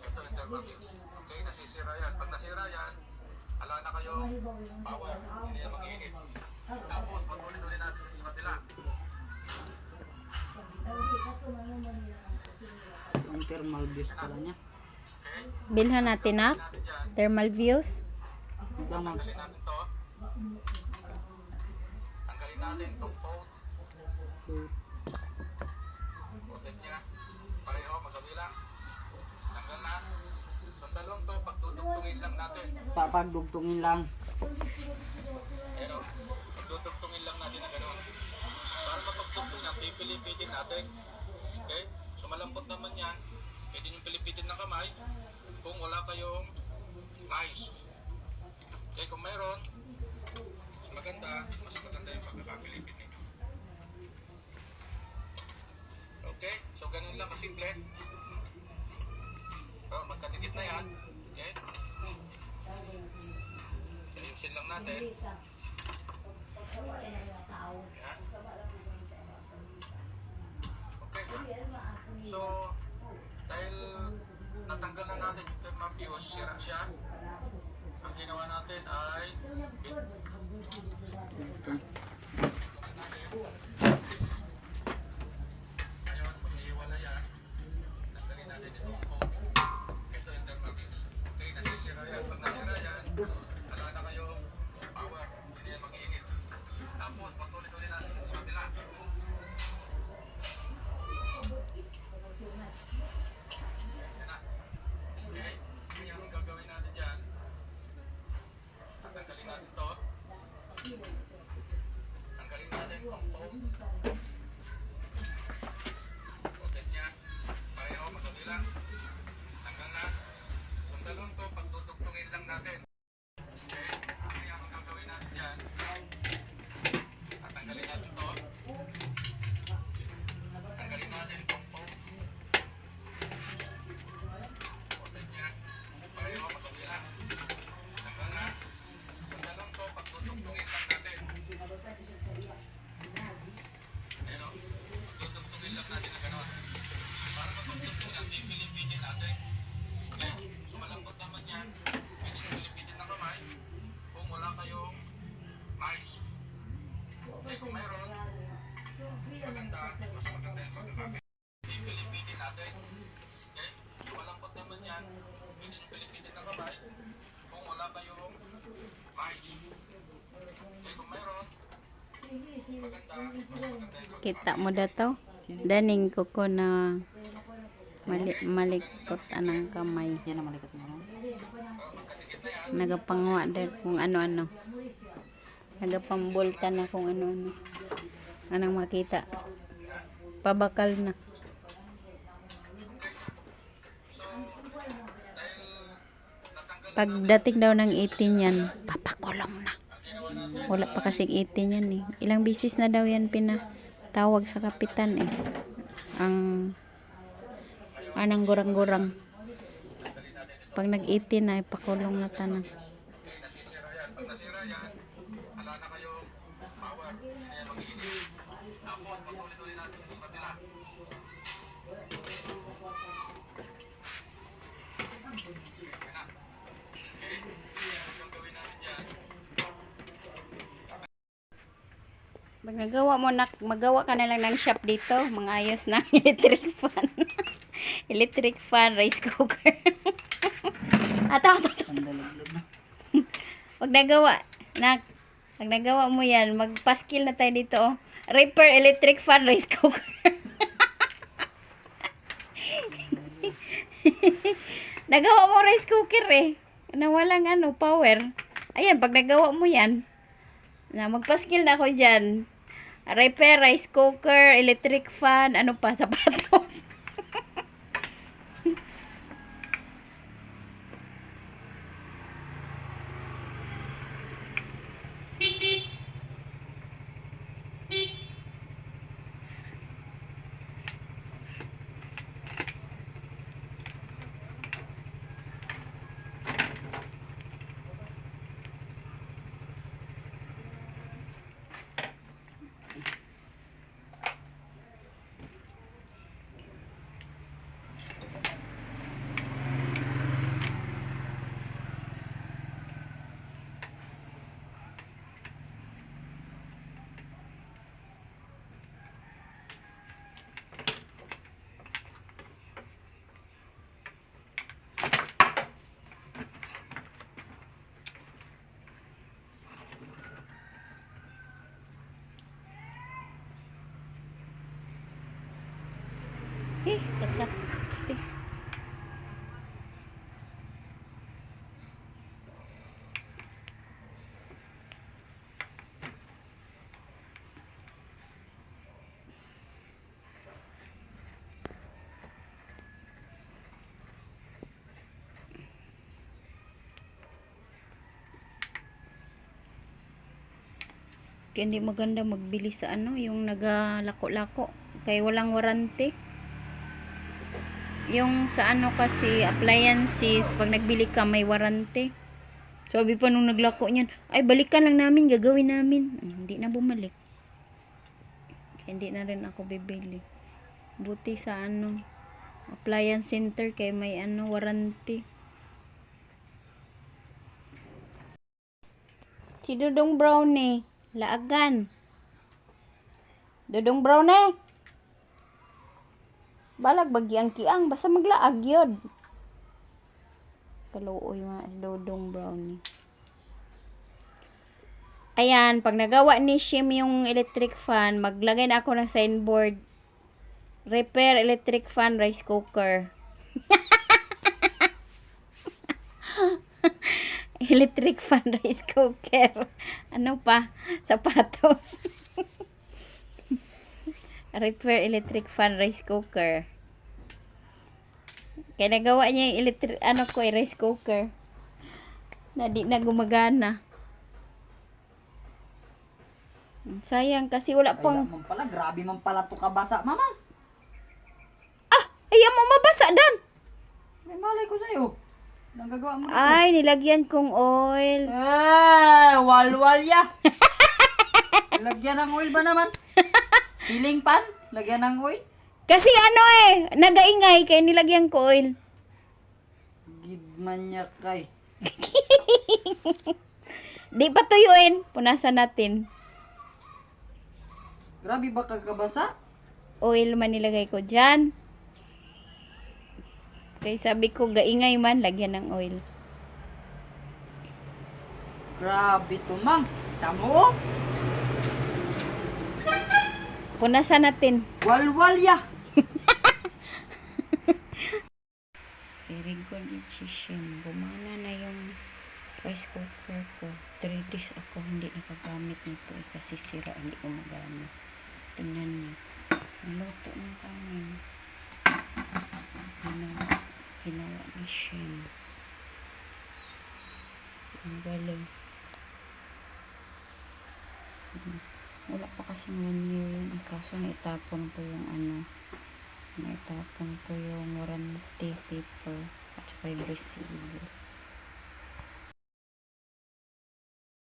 Ito interval views. Okay, nasisira yan. Pag nasira yan, ala na kayo, power. Hindi yan mag-iinit. Tapos, patuloy-tuloy natin sa kabila. Ang thermal views pala niya. Okay? Bilhan natin na Natin dyan. thermal views. Ikaw mag... Tanggalin natin to. Tanggalin natin itong code. Coded niya. Pareho, magkabila. Tanggal na. Itong dalawang to, pagtutugtungin lang natin. Papagdugtungin lang. Pero, pagtutugtungin lang natin na gano'n. Para mapagtugtong yan, pipilipitin natin. Okay? So malambot naman yan. Pwede nyo pilipitin ng kamay kung wala kayong mice. Okay, kung mayroon, mas maganda yung pagkakapilipit ninyo. Okay? So ganun lang kasimple. So magkadikit na yan. Okay? Ayusin lang natin. Yan. Okay. So, dahil natanggal na natin yung thermal views, sira siya. Ang ginawa natin ay ayun, mag-iwala yan. Tanggalin natin itong code. Ito yung thermal views. Okay, nasisira yan. Pag nasira yan, wala na kayo power. Hindi yan mag-iinit. Tapos, patuloy-tuloy natin sa kabila. Yan na. Okay? Ngayon, ang gagawin natin dyan, tatanggalin natin to. Tanggalin natin itong code. Coded niya. Pareho, magkabila. Tanggal na. Itong dalawang to, pagtutugtungin lang natin. Okay? Ngayon, ang gagawin natin dyan, tatanggalin natin to. Tanggalin natin itong code. Coded niya. Pareho, magkabila. Tanggal na. Itong dalawang to, pagtutugtungin lang natin. Ayan o. Pagtutugtungin lang natin na gano'n. Para mapagtugtong yan, pipilipitin natin. Okay? So malambot naman yan. Pwede nyo pilipitin ng kamay kung wala kayong mice. Okay, kung mayroon, maganda, mas maganda yung pagkakapit. Pipilipitin natin. Okay? So malambot naman yan. Pwede nyo pilipitin ng kamay kung wala kayong mice. Okay, kung mayroon, maganda, mas maganda yung Kita mo daw daning kuko na malikot anang kamay. Yan ang malikot mo. magkadikit na yan. Nagapangwa din kung ano-ano. Nagapambulta na kung ano-ano. Anong makita. Pabakal na. Pagdating daw ng 18 yan, papakulong na. Wala pa kasing 18 yan eh. Ilang bisis na daw yan pinatawag sa kapitan eh. Ang anang gurang-gurang. Pag nag-18 na, ipakulong na tanan. Okay, nasisira yan. Pag nasira yan, wala na kayong power. Hindi yan mag-iinit. Tapos, patuloy-tuloy natin sa kabila. Okay na. Okay? Ang gagawin natin dyan, Pag magawa ka na lang ng shop dito, mga ayos ng electric fan. Electric fan, rice cooker. Ataw. Pandalaglag na. Pag nagawa mo yan, magpaskil na tayo dito. Oh. Repair electric fan, rice cooker. Nagawa mo rice cooker eh. Na walang power. Ayan, pag nagawa mo yan, magpaskil na ako dyan. Repair, rice cooker, electric fan, ano pa, sapatos. Kakat. Kaya hindi maganda magbili sa ano, yung nagalako-lako. Kaya walang warranty. Yung sa ano kasi, appliances, pag nagbili ka, may warranty. Sabi pa nung naglako niyan, ay balikan lang namin, gagawin namin. Hindi na bumalik. Kaya hindi na rin ako bibili. Buti sa ano, appliance center, kaya may ano, warranty. Si Dudong Brownie. Laagan. Dudong Brownie. Balag bagyang kiang. Basta maglaag yun. Kaluoy mga Dudong Brownie. Ayan. Pag nagawa ni Shim yung electric fan, maglagay na ako ng signboard. Repair electric fan rice cooker. Electric fan rice cooker. Ano pa? Sapatos. Repair electric fan rice cooker. Kaya nagawa niya yung electric, ano ko, rice cooker. Na di na gumagana. Sayang kasi wala Kaya pang... man pala, grabe man pala to kabasa, mama. Ayaw mo mabasa, Dan! May malay ko sa'yo. Anong gagawa mo dito? Ay, nilagyan kong oil. Walwal ya. Lagyan ng oil ba naman? Ceiling pan? Lagyan ng oil? Kasi ano nagaingay kaya nilagyan ko oil. Gidman niya kay. Di pa tuyuin. Punasan natin. Grabe ba kagabasa? Oil man nilagay ko dyan. Kaya sabi ko, gaingay man, lagyan ng oil. Grabe to, mang. Tamo, oh. Punasan natin. Walwal ya. Very good si Shim. Gumana na yung rice cooker ko. 3 days ako hindi nakagamit nito kasi sira, hindi ko magamit. Tingnan niyo. Naluto ng kanin. Ginawa ni Shim. Ang galing. Wala pa kasing 1 year yun. Kaso naitapon ko yung naitapon ko yung warranty paper at saka yung resibo.